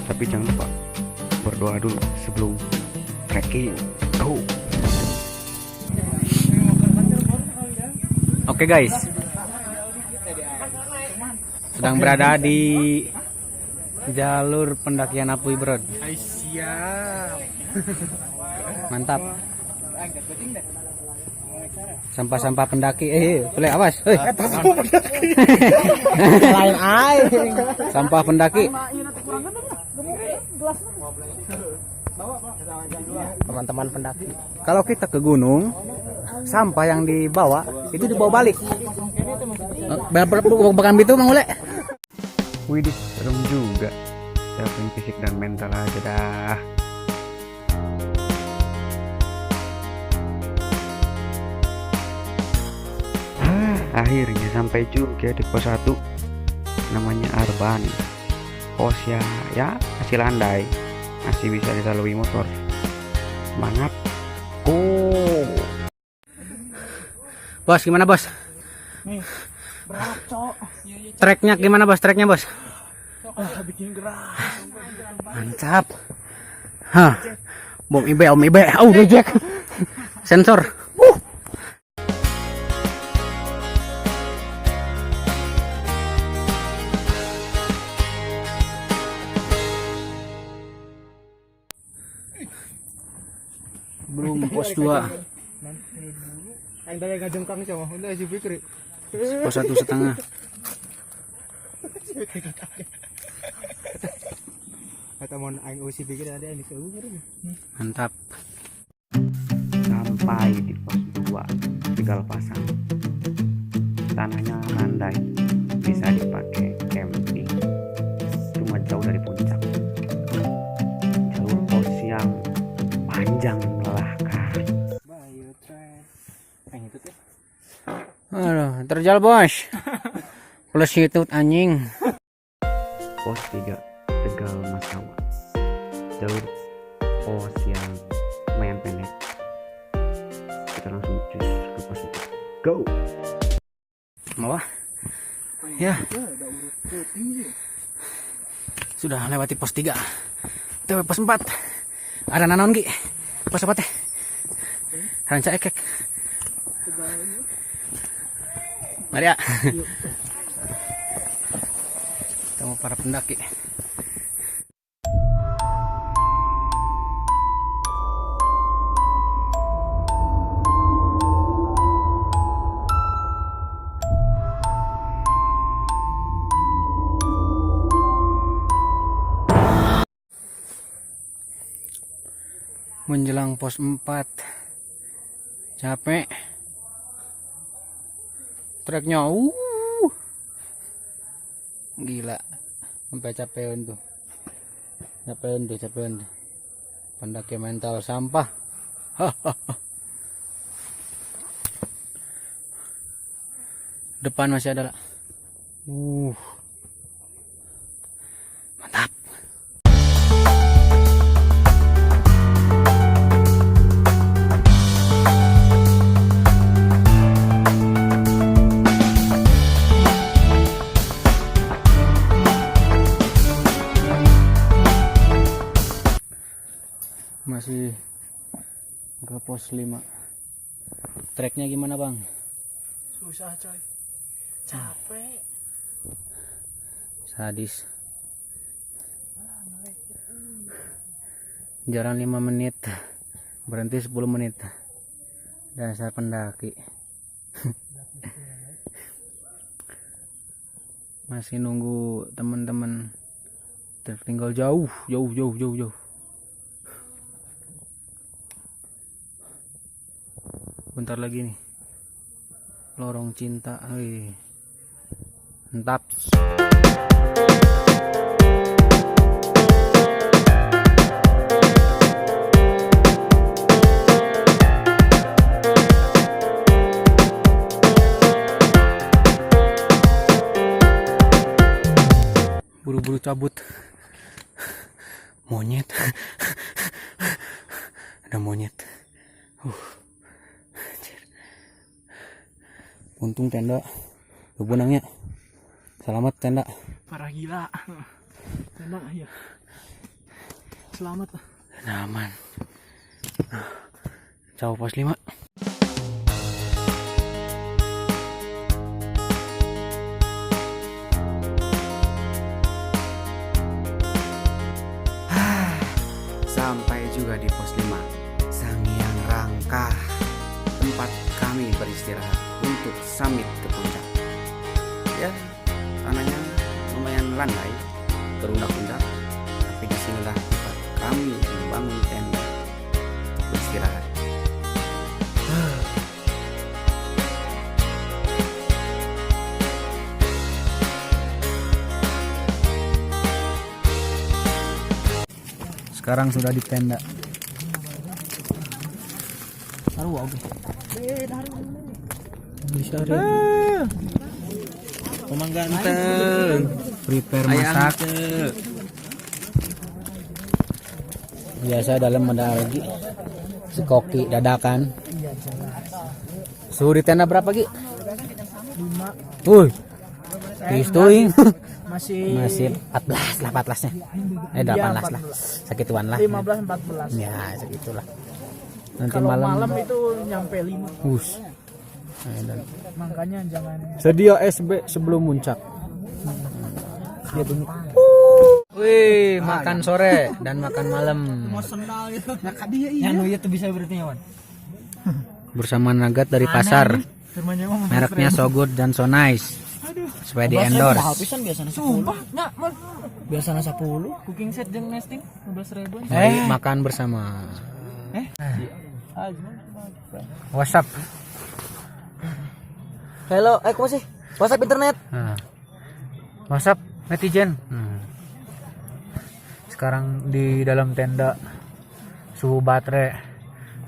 Tapi jangan lupa berdoa dulu sebelum trekking. Go. Oke guys, sedang berada di jalur pendakian Apui Brod. Siap. Mantap. Sampah-sampah pendaki. Boleh awas. Lain air. Sampah pendaki. Teman-teman pendaki. Kalau kita ke gunung, sampah yang dibawa itu dibawa balik. Bahkan itu Mang Ule. Widih, serem juga. Siapin fisik dan mental aja dah. Akhirnya sampai juga di pos 1. Namanya Arban. Pos ya masih landai, masih bisa dilalui motor. Semangat. Oh. Bos, gimana bos? Nih, berat cok. Treknya gimana bos? Treknya bos? Bikin gerak. Mantap. Hah. Om Ibe. Reject. Sensor. Belum pos 2. Yang tadi ngajengkang cok, udah si Fikri. Pos 1,5. Kata mau aing usi Fikri ada yang disebut. Mantap. Sampai di pos 2 Tegal Pasang. Tanahnya landai, bisa dipakai camping. Cuma jauh dari puncak. Jalur pos yang panjang melelahkan. Aduh, terjal bos. Plus YouTube anjing. Pos 3 Tegal Masawa. Jalur pos yang lumayan pendek. Kita langsung cus ke pos itu. Go. Mau ya. Sudah lewati pos 3. TW pos 4. Ada nanon Gi. Pos apa teh? Ranca ekek. Mari ya. Ketemu para pendaki. Menjelang pos 4. Capek. Treknya gila. Sampai capean tuh. Capean tuh. Pendaki mental sampah. Depan masih ada lah. Mantap. Masih ke pos 5. Treknya gimana bang? Susah coy. Capek. Sadis. Jalan 5 menit, berhenti 10 menit. Dasar pendaki. Masih nunggu teman-teman tertinggal jauh. Bentar lagi nih. Lorong Cinta. Mantap. Buru-buru cabut. Monyet. Ada monyet. Untung tenda. Benangnya. Selamat tenda. Parah gila. Enak ya. Selamat. Aman. Jauh pos 5. Sampai juga di pos 5 Sangiang Rangka, tempat kami beristirahat untuk summit ke puncak. Ya, tanahnya lumayan landai, berundak-undak, tapi disinilah tempat kami membangun tenda beristirahat. Sekarang sudah di tenda. Taruh oke. Bisa Omang ganteng. Prepare masak. Biasa dalam ada lagi si koki dadakan. Suhu di tenda berapa Gi? 5. Wuih. Distuing. Masih 14 lah 14-nya. 18 lah. Segituan lah. 15 14. Ya, segitulah. Nanti Kalau malam malam itu nyampe 5. Makanya jangan sedia SB sebelum puncak. Dia bunyi. Wih, makan sore dan makan malam. mau sendal gitu. Nah, dia iya. Yang itu bisa berarti nyawan. Bersama Nagat dari pasar. Mereknya So Good dan So Nice. Supaya di endorse. Habisan biasanya 10. Biasanya 10. Cooking set jeung nesting 15.000. Mari makan bersama. WhatsApp. Hello, kok sih? WhatsApp internet. WhatsApp netizen. Sekarang di dalam tenda suhu baterai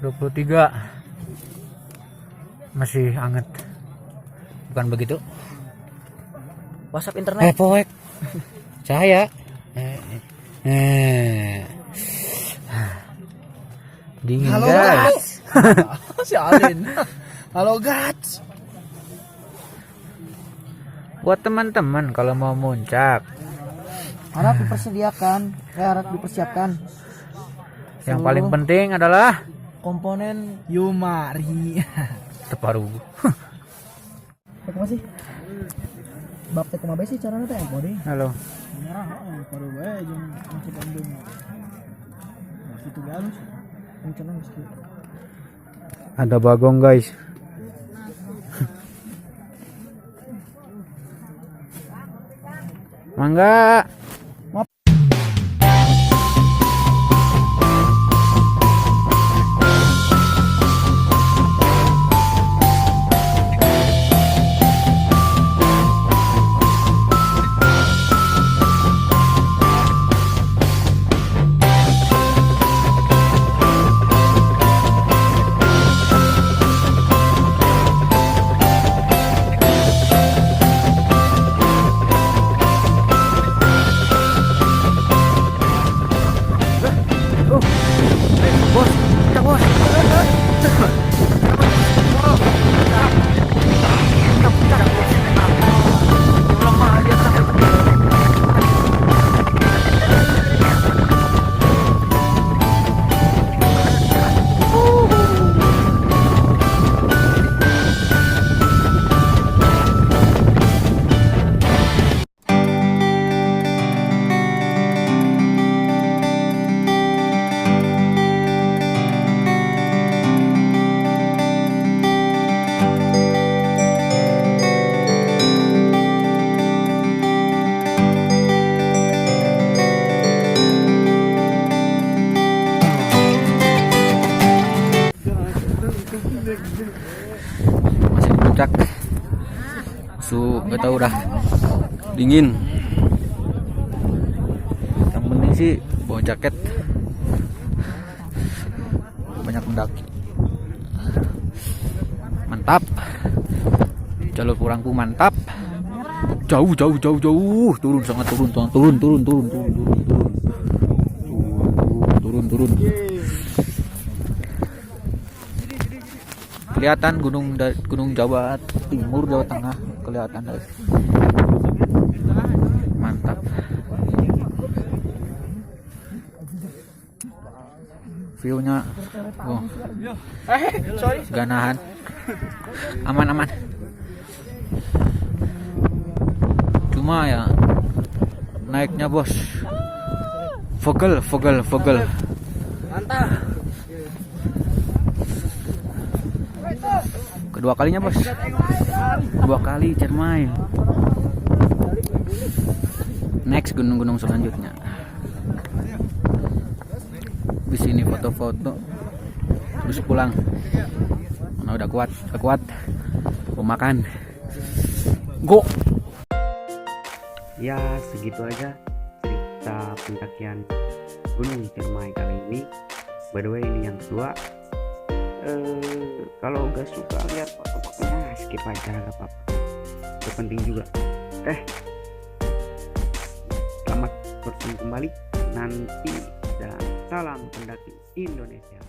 23. Masih hangat. Bukan begitu? WhatsApp internet. Poek. Cahaya. Dingin Halo, guys. Si Alin. Halo guys. Buat teman-teman kalau mau muncak, Harap dipersiapkan. yang paling penting adalah komponen Yumari. teparu. Apa sih? Bab teh kumaha sih carana teh apa deh? Halo. Nyerah paru bae jeung masuk endung. Nah, kitu ge alus. Rencana geus kieu. Ada bagong guys. Mangga. Masih di puncak. Suhu kita udah dingin. Yang penting sih bawa jaket. Banyak mendaki. Mantap. Jalur kurangku mantap. Jauh. Turun sangat turun. Turun. Kelihatan gunung Jawa Timur, Jawa Tengah kelihatan guys. Mantap. View-nya. Oh, Sorry. ganahan. Aman. Cuma ya naiknya bos. Vogel. Mantap. Kedua kalinya bos. 2 kali cermai. Next gunung-gunung selanjutnya. Di sini foto-foto. Terus pulang. Mana udah kuat. Mau makan. Go. Ya segitu aja cerita pendakian Gunung Ciremai kali ini. By the way ini yang kedua. Kalau nggak suka lihat foto-fotonya skip aja, nggak apa-apa. Itu penting juga. Selamat bertemu kembali nanti dan salam pendaki Indonesia.